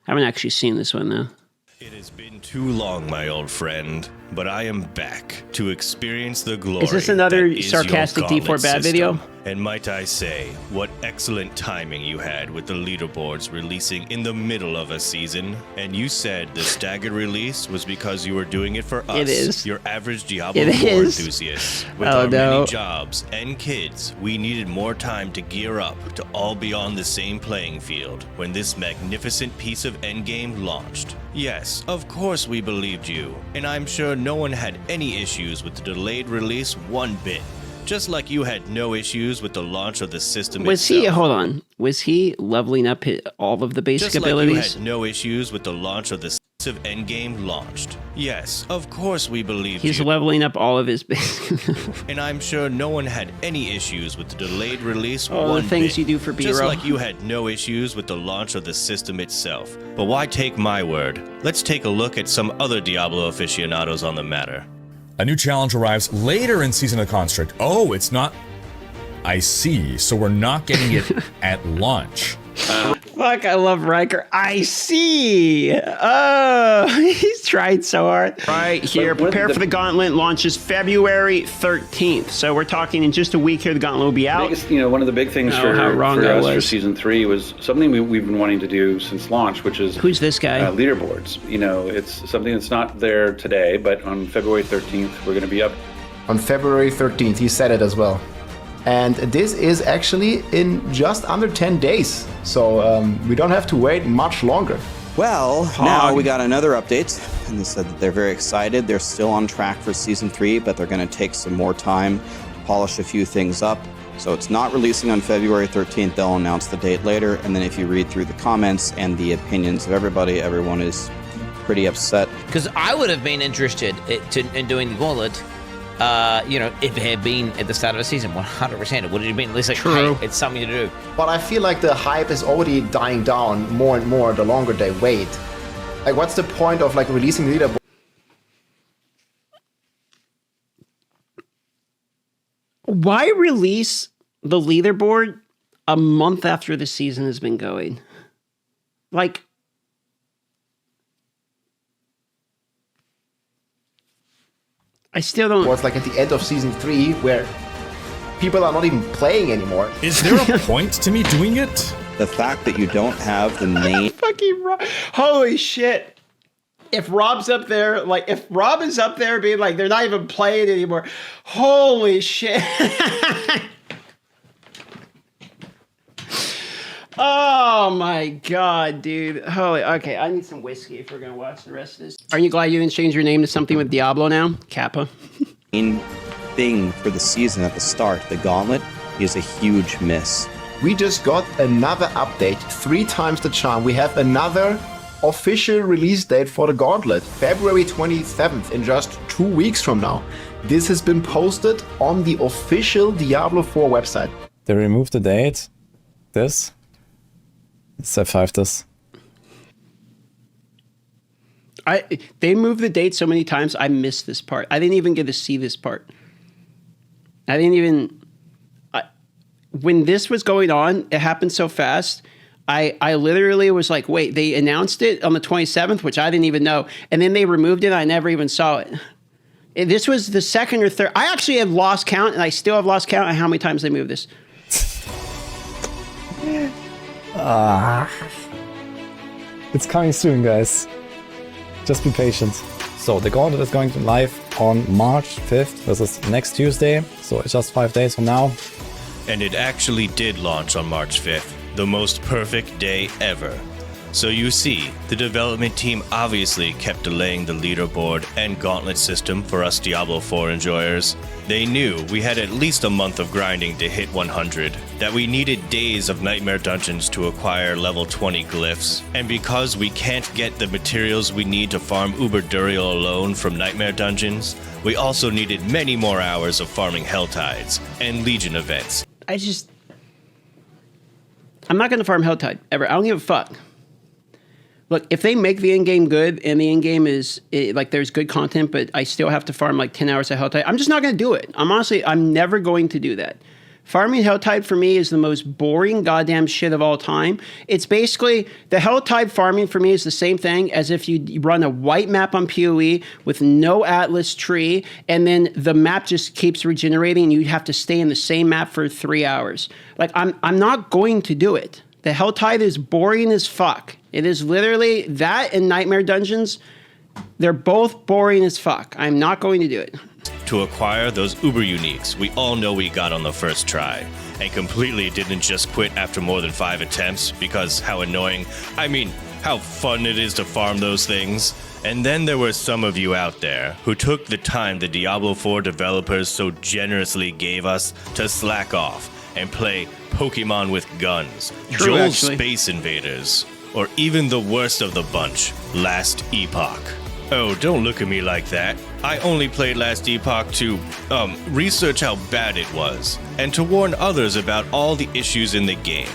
I haven't actually seen this one, though. It has been too long, my old friend, but I am back to experience the glory. Is this another that is sarcastic your D4 Gauntlet bad system. video? And might I say, what excellent timing you had with the leaderboards releasing in the middle of a season. And you said the staggered release was because you were doing it for us. It is. Your average Diablo It 4 is. enthusiasts. With our many jobs and kids, we needed more time to gear up to all be on the same playing field when this magnificent piece of endgame launched. Yes, of course we believed you, and I'm sure no one had any issues with the delayed release one bit. Just like you had no issues with the launch of the system itself. Hold on, was he leveling up all of the basic abilities? Just like you had no issues with the launch of the endgame launched. Yes, of course we believed He's leveling up all of his basic and I'm sure no one had any issues with the delayed release the things you do for B-roll. Just like you had no issues with the launch of the system itself. But why take my word? Let's take a look at some other Diablo aficionados on the matter. A new challenge arrives later in Season of Construct. Oh, it's not... I see. So we're not getting it at launch. Fuck, I love Riker. I see. Oh, he's tried so hard. Right here, prepare for the Gauntlet. Launches February 13th. So we're talking in just a week here, the Gauntlet will be out. Biggest, one of the big things for us for Season 3 was something we've been wanting to do since launch, which is... Who's this guy? Leaderboards. It's something that's not there today, but on February 13th, we're going to be up. On February 13th, he said it as well. And this is actually in just under 10 days. So we don't have to wait much longer. Well, now we got another update, and they said that they're very excited. They're still on track for Season 3, but they're going to take some more time to polish a few things up. So it's not releasing on February 13th. They'll announce the date later. And then if you read through the comments and the opinions of everybody, everyone is pretty upset. Because I would have been interested in doing the Gauntlet. If it had been at the start of a season, 100%, it would have been at least like, hey, it's something to do. But I feel like the hype is already dying down more and more the longer they wait. Like, what's the point of like releasing the leaderboard? Why release the leaderboard a month after the season has been going? Like, I still don't... It's like at the end of Season 3 where people are not even playing anymore. Is there a point to me doing it? The fact that you don't have the main... Fucking Rob. Holy shit. If Rob's up there, like, if Rob is up there being like, they're not even playing anymore. Holy shit. Oh my god, dude. Holy, okay, I need some whiskey if we're gonna watch the rest of this. Aren't you glad you didn't change your name to something with Diablo now? Kappa. main thing for the season at the start, the Gauntlet, is a huge miss. We just got another update, 3 times the charm. We have another official release date for the Gauntlet, February 27th, in just 2 weeks from now. This has been posted on the official Diablo 4 website. They removed the date. This. Let's F5 this. They moved the date so many times, I missed this part. I didn't even get to see this part. I didn't even... when this was going on, it happened so fast. I literally was like, wait, they announced it on the 27th, which I didn't even know. And then they removed it. I never even saw it. This was the second or third. I actually have lost count, and I still have lost count on how many times they moved this. It's coming soon, guys. Just be patient. So the Gauntlet is going to live on March 5th. This is next Tuesday, so it's just 5 days from now. And it actually did launch on March 5th, the most perfect day ever. So you see, the development team obviously kept delaying the leaderboard and Gauntlet system for us Diablo 4 enjoyers. They knew we had at least a month of grinding to hit 100, that we needed days of nightmare dungeons to acquire level 20 glyphs, and because we can't get the materials we need to farm Uber Duriel alone from nightmare dungeons, we also needed many more hours of farming Helltides and Legion events. I'm not going to farm Helltide, ever. I don't give a fuck. Look, if they make the endgame good and the endgame is, like, there's good content, but I still have to farm like 10 hours of Helltide, I'm just not going to do it. I'm never going to do that. Farming Helltide for me is the most boring goddamn shit of all time. It's basically, the Helltide farming for me is the same thing as if you run a white map on PoE with no Atlas tree, and then the map just keeps regenerating and you have to stay in the same map for 3 hours. Like, I'm not going to do it. The Helltide is boring as fuck. It is literally that and Nightmare Dungeons. They're both boring as fuck. I'm not going to do it. To acquire those uber uniques we all know we got on the first try, and completely didn't just quit after more than 5 attempts because how annoying, I mean, how fun it is to farm those things. And then there were some of you out there who took the time the Diablo 4 developers so generously gave us to slack off and play Pokemon with guns, True, Joel's actually. Space Invaders, or even the worst of the bunch, Last Epoch. Oh, don't look at me like that. I only played Last Epoch to, research how bad it was, and to warn others about all the issues in the game.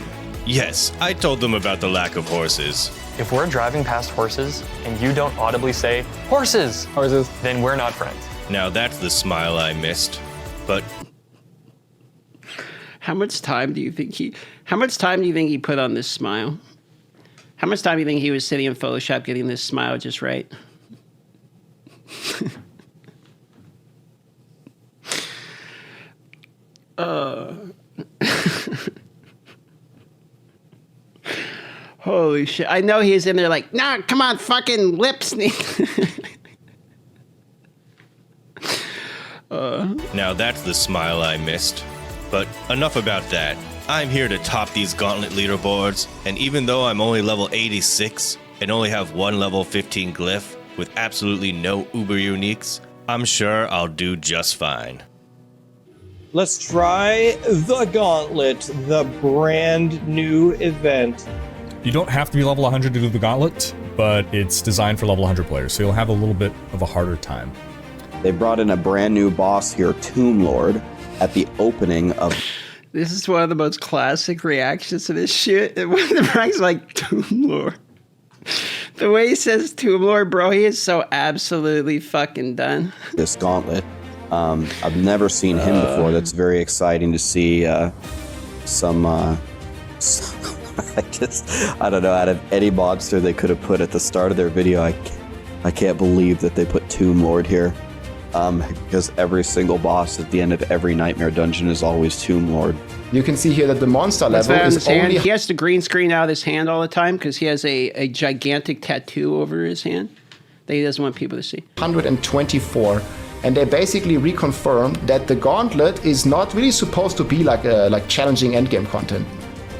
Yes, I told them about the lack of horses. If we're driving past horses and you don't audibly say, horses, then we're not friends. Now that's the smile I missed. But How much time do you think he put on this smile? How much time do you think he was sitting in Photoshop getting this smile just right? Holy shit. I know he's in there like, nah, come on, fucking lips. now that's the smile I missed. But enough about that. I'm here to top these Gauntlet leaderboards, and even though I'm only level 86 and only have one level 15 glyph with absolutely no uber uniques, I'm sure I'll do just fine. Let's try the Gauntlet, the brand new event. You don't have to be level 100 to do the Gauntlet, but it's designed for level 100 players, so you'll have a little bit of a harder time. They brought in a brand new boss here, Tomb Lord, at the opening of... This is one of the most classic reactions to this shit. And one of the ranks like, Tomb Lord. The way he says Tomb Lord, bro, he is so absolutely fucking done. This Gauntlet. I've never seen him before. That's very exciting to see some I don't know, out of any monster they could have put at the start of their video. I can't believe that they put Tomb Lord here. Because every single boss at the end of every Nightmare Dungeon is always Tomb Lord. You can see here that the monster level is only... He has to green screen out of his hand all the time because he has a gigantic tattoo over his hand that he doesn't want people to see. 124, and they basically reconfirmed that the Gauntlet is not really supposed to be like challenging endgame content.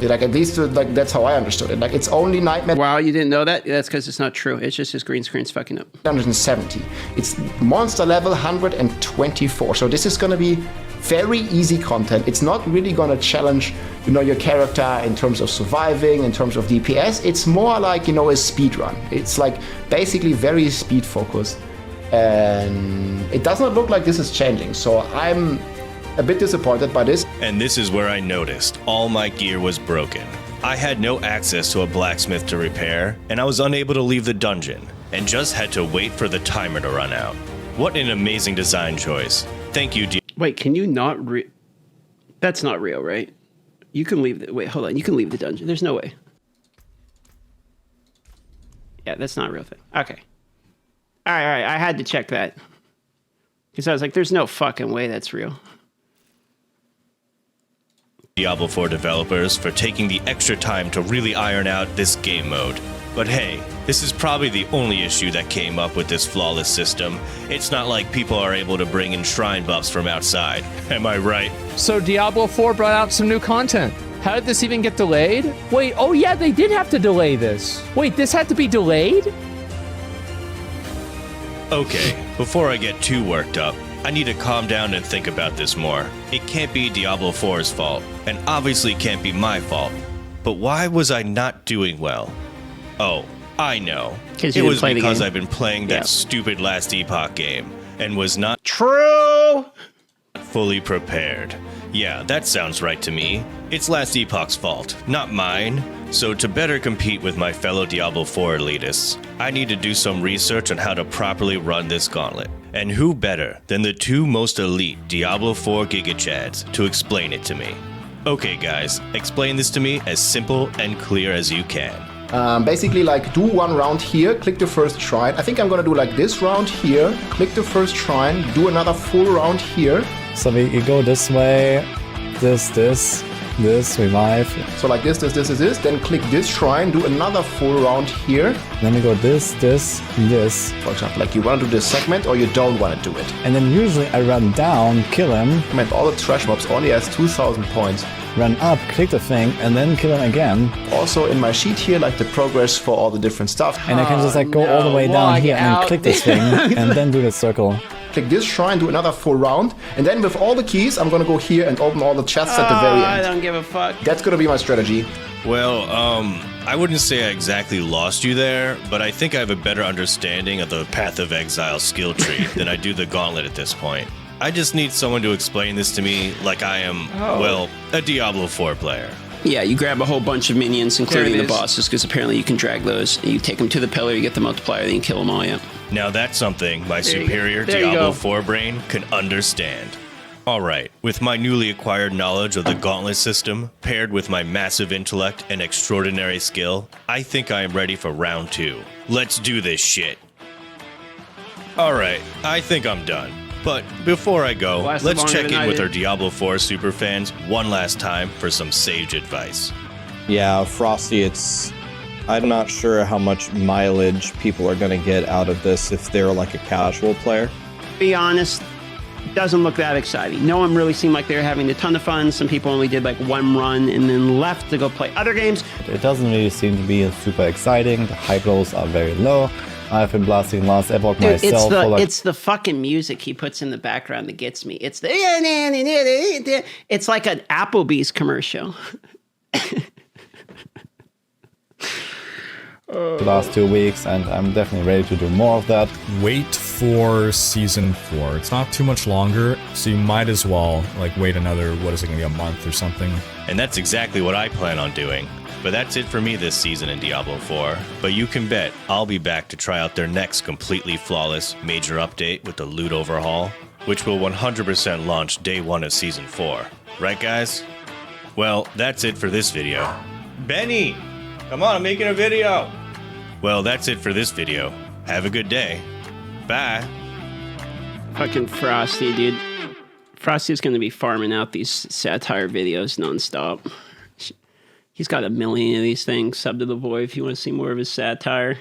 Like, at least like that's how I understood it. Like, it's only Nightmare. Wow, you didn't know that? That's because it's not true. It's just his green screen's fucking up. 170. It's monster level 124. So this is going to be very easy content. It's not really going to challenge, your character in terms of surviving, in terms of DPS. It's more like, a speed run. It's like basically very speed focused. And it does not look like this is changing. So I'm a bit disappointed by this. And this is where I noticed all my gear was broken. I had no access to a blacksmith to repair, and I was unable to leave the dungeon, and just had to wait for the timer to run out. What an amazing design choice. Thank you, Wait, can you not That's not real, right? You can leave wait, hold on. You can leave the dungeon. There's no way. Yeah, that's not a real thing. Okay. All right. I had to check that. Because I was like, there's no fucking way that's real. Diablo 4 developers for taking the extra time to really iron out this game mode. But hey, this is probably the only issue that came up with this flawless system. It's not like people are able to bring in shrine buffs from outside. Am I right? So Diablo 4 brought out some new content. How did this even get delayed? Wait, oh yeah, they did have to delay this. Wait, this had to be delayed? Okay, before I get too worked up, I need to calm down and think about this more. It can't be Diablo 4's fault, and obviously can't be my fault. But why was I not doing well? Oh, I know. It was because I've been playing that stupid Last Epoch game, and was not true fully prepared. Yeah, that sounds right to me. It's Last Epoch's fault, not mine. So to better compete with my fellow Diablo 4 elitists, I need to do some research on how to properly run this gauntlet. And who better than the two most elite Diablo 4 gigachads to explain it to me? Okay guys, explain this to me as simple and clear as you can. Basically, like, do one round here, click the first shrine. I think I'm gonna do like this round here, click the first shrine, do another full round here. So we go this way, this, revive. So like this, then click this shrine, do another full round here. Then we go this. For example, like you want to do this segment or you don't want to do it. And then usually I run down, kill him. I mean, all the trash mobs only has 2,000 points. Run up, click the thing, and then kill him again. Also in my sheet here, like the progress for all the different stuff. And I can just like go all the way down here and then click this thing, and then do the circle. Click this shrine, do another full round, and then with all the keys, I'm gonna go here and open all the chests at the very end. I don't give a fuck. That's gonna be my strategy. Well, I wouldn't say I exactly lost you there, but I think I have a better understanding of the Path of Exile skill tree than I do the Gauntlet at this point. I just need someone to explain this to me like I am, well, a Diablo 4 player. Yeah, you grab a whole bunch of minions, including the bosses, because apparently you can drag those. And you take them to the pillar, you get the multiplier, then you kill them all, yeah. Now that's something my superior Diablo 4 brain can understand. Alright, with my newly acquired knowledge of the Gauntlet system, paired with my massive intellect and extraordinary skill, I think I am ready for round 2. Let's do this shit. Alright, I think I'm done. But before I go, let's check in with our Diablo 4 superfans one last time for some sage advice. Yeah, Frosty, I'm not sure how much mileage people are going to get out of this if they're like a casual player. Be honest, it doesn't look that exciting. No one really seemed like they were having a ton of fun. Some people only did like one run and then left to go play other games. It doesn't really seem to be super exciting. The hype levels are very low. I've been blasting Last Epoch myself. It's the fucking music he puts in the background that gets me. It's like an Applebee's commercial. The last 2 weeks, and I'm definitely ready to do more of that. Wait for Season 4. It's not too much longer, so you might as well like wait another, what is it, gonna be a month or something? And that's exactly what I plan on doing. But that's it for me this season in Diablo 4. But you can bet I'll be back to try out their next completely flawless major update with the loot overhaul, which will 100% launch day 1 of Season 4. Right, guys? Well, that's it for this video. Benny! Come on, I'm making a video! Well, that's it for this video. Have a good day. Bye! Fucking Frosty, dude. Frosty's gonna be farming out these satire videos nonstop. He's got a million of these things. Sub to the boy if you want to see more of his satire.